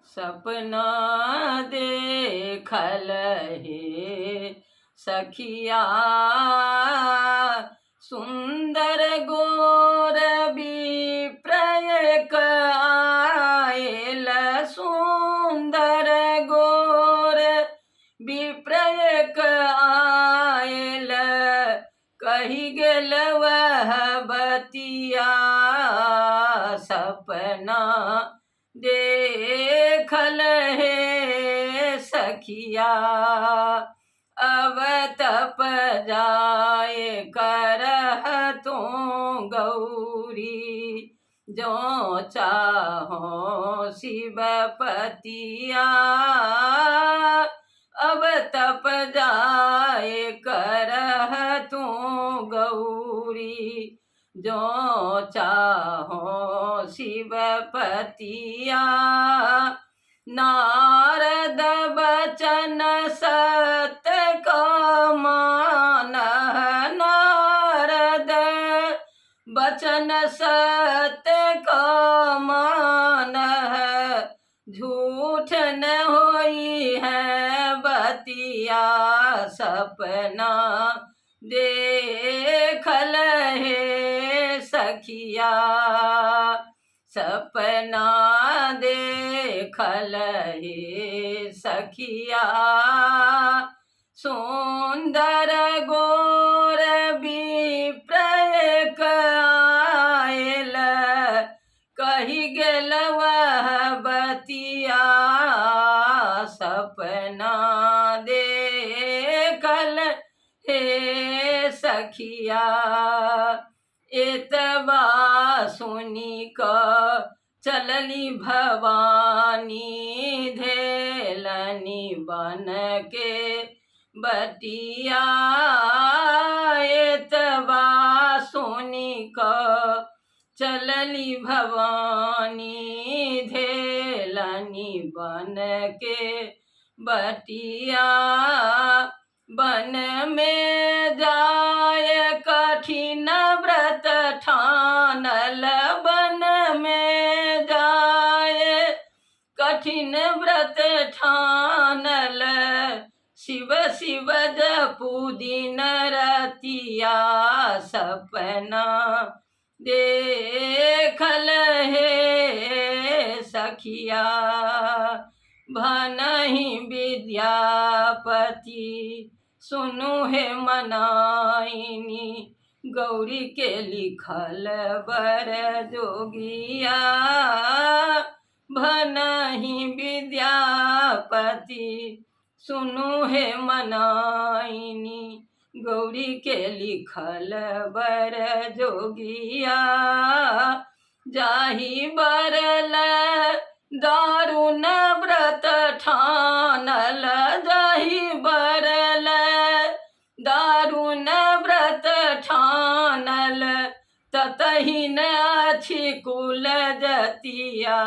सपना देखल हे सखिया, सुंदर गोर विप्रयक आयल, सुंदर गोर विप्रयक आयल, कही गेल वह बतिया, सपना देखल हे सखिया। अब तप जाए करह तो गौरी, जो चाहो शिवपतिया। अब तप जाए करह तू गौरी, जो चाहो शिवपतिया। नारद बचन सत्य का मानह, नारद बचन सत्य का मानह, झूठ न होई है बतिया, सपना देखल हे सखिया। सपना देखल हे सखिया, सुंदर गोर विप्रयक आयल, कही गेल वह बतिया, सपना देखल हे सखिया। एतबा सुनी क चलली भवानी, धेलनी बन के बटिया। एतबा सुनी क चलली भवानी, धेलनी बन के बटिया। बन में जाय कठिन व्रत ठानल, बन में जाय कठिन व्रत ठानल, शिव शिव जपू दिन रतिया, सपना देखल हे सखिया। भनहि विद्यापति सुनु हे मनाइनी, गौरी के लिखल बर जोगिया। भनहि विद्यापति सुनु हे मनाइनी, गौरी के लिखल बर जोगिया। जाहि बरल दारुण व्रत ठानल, जाहि बरल दारुण व्रत ठानल, ततहि न अछि कुल जतिया,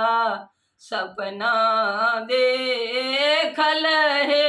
सपना देखल हे